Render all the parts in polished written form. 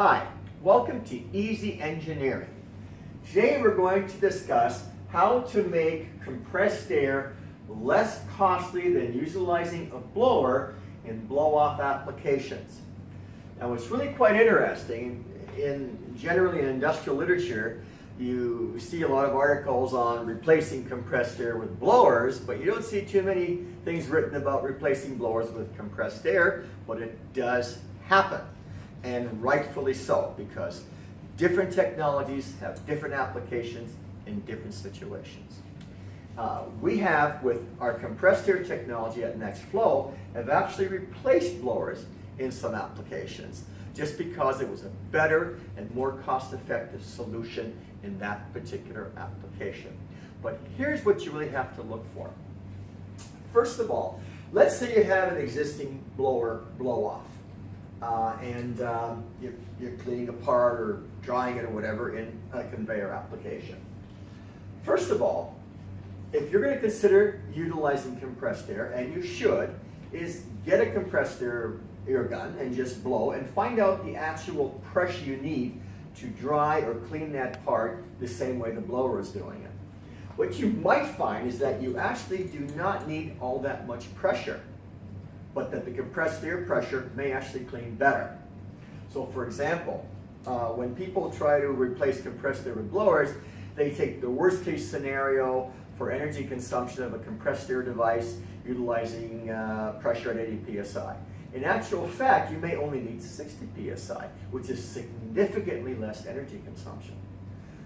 Hi, welcome to Easy Engineering. Today we're going to discuss how to make compressed air less costly than utilizing a blower in blow-off applications. Now what's really quite interesting, generally in industrial literature, you see a lot of articles on replacing compressed air with blowers, but you don't see too many things written about replacing blowers with compressed air, but it does happen. And rightfully so, because different technologies have different applications in different situations. We have, with our compressed air technology at NextFlow, have actually replaced blowers in some applications, just because it was a better and more cost-effective solution in that particular application. But here's what you really have to look for. First of all, let's say you have an existing blower blow-off. You're cleaning a part or drying it or whatever in a conveyor application. First of all, if you're going to consider utilizing compressed air, and you should, is get a compressed air gun and just blow and find out the actual pressure you need to dry or clean that part the same way the blower is doing it. What you might find is that you actually do not need all that much pressure, but that the compressed air pressure may actually clean better. So for example, when people try to replace compressed air with blowers, they take the worst case scenario for energy consumption of a compressed air device utilizing pressure at 80 psi. In actual fact, you may only need 60 psi, which is significantly less energy consumption.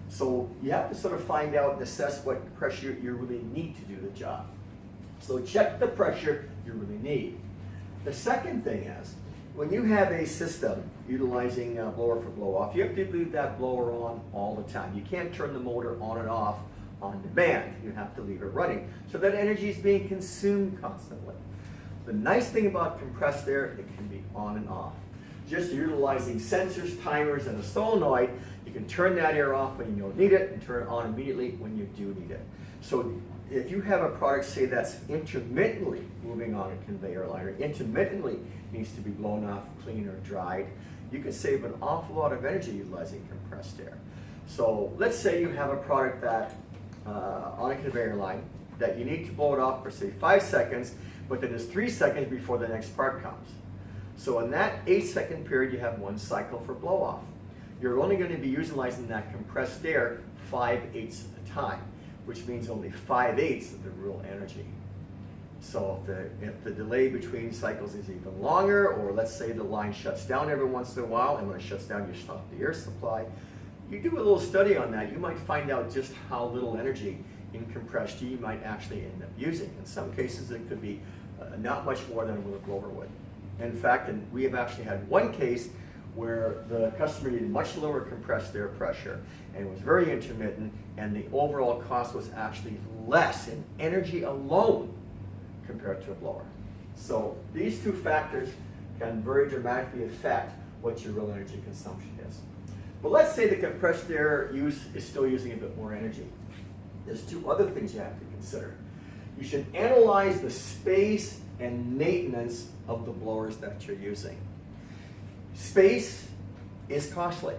So you have to sort of find out and assess what pressure you really need to do the job. So check the pressure you really need. The second thing is, when you have a system utilizing a blower for blow-off, you have to leave that blower on all the time. You can't turn the motor on and off on demand. You have to leave it running so that energy is being consumed constantly. The nice thing about compressed air, it can be on and off. Just utilizing sensors, timers, and a solenoid, you can turn that air off when you don't need it and turn it on immediately when you do need it. So if you have a product, say, that's intermittently moving on a conveyor line, or intermittently needs to be blown off, cleaned, or dried, you can save an awful lot of energy utilizing compressed air. So let's say you have a product that, on a conveyor line, that you need to blow it off for, say, 5 seconds, but then it's 3 seconds before the next part comes. So in that 8-second period, you have one cycle for blow-off. You're only going to be utilizing that compressed air 5/8 at a time, which means only 5/8 of the real energy. So if the delay between cycles is even longer, or let's say the line shuts down every once in a while, and when it shuts down you stop the air supply, you do a little study on that, you might find out just how little energy in compressed air you might actually end up using. In some cases it could be not much more than with a blower would. In fact, we have actually had one case where the customer needed much lower compressed air pressure and it was very intermittent, and the overall cost was actually less in energy alone compared to a blower. So these two factors can very dramatically affect what your real energy consumption is. But let's say the compressed air use is still using a bit more energy. There's two other things you have to consider. You should analyze the space and maintenance of the blowers that you're using. Space is costly.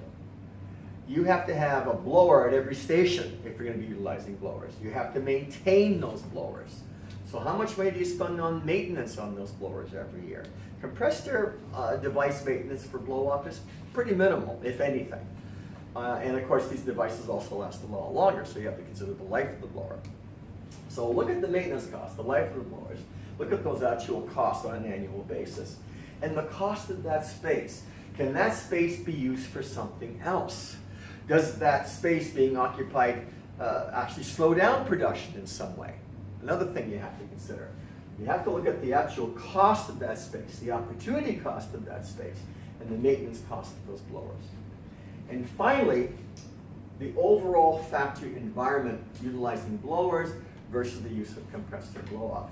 You have to have a blower at every station if you're going to be utilizing blowers. You have to maintain those blowers. So how much money do you spend on maintenance on those blowers every year? Compressed air device maintenance for blow-off is pretty minimal, if anything. And of course, these devices also last a lot longer, so you have to consider the life of the blower. So look at the maintenance costs, the life of the blowers. Look at those actual costs on an annual basis. And the cost of that space. Can that space be used for something else? Does that space being occupied actually slow down production in some way? Another thing you have to consider. You have to look at the actual cost of that space, the opportunity cost of that space, and the maintenance cost of those blowers. And finally, the overall factory environment utilizing blowers versus the use of compressed air blow-off.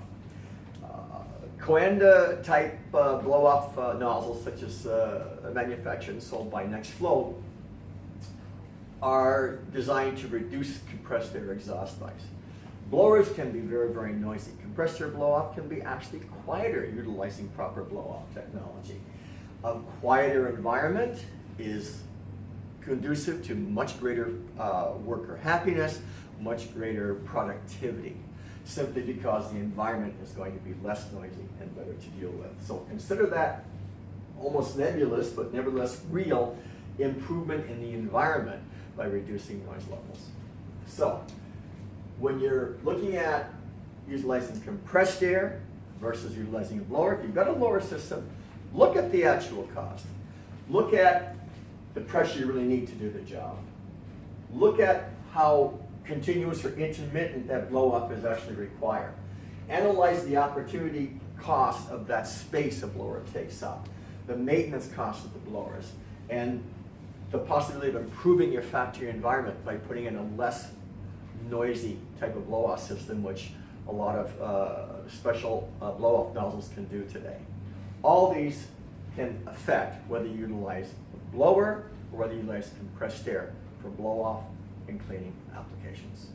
Coanda type blow-off nozzles, such as manufactured and sold by NextFlow, are designed to reduce compressed air exhaust noise. Blowers can be very, very noisy. Compressed air blow-off can be actually quieter utilizing proper blow-off technology. A quieter environment is conducive to much greater worker happiness, much greater productivity, simply because the environment is going to be less noisy and better to deal with. So consider that almost nebulous, but nevertheless real improvement in the environment by reducing noise levels. So when you're looking at utilizing compressed air versus utilizing a blower, if you've got a blower system, look at the actual cost. Look at the pressure you really need to do the job. Look at how continuous or intermittent that blow-up is actually required. Analyze the opportunity cost of that space a blower takes up, the maintenance cost of the blowers, and the possibility of improving your factory environment by putting in a less noisy type of blow-off system, which a lot of special blow-off nozzles can do today. All these can affect whether you utilize a blower or whether you utilize compressed air for blow-off and cleaning applications.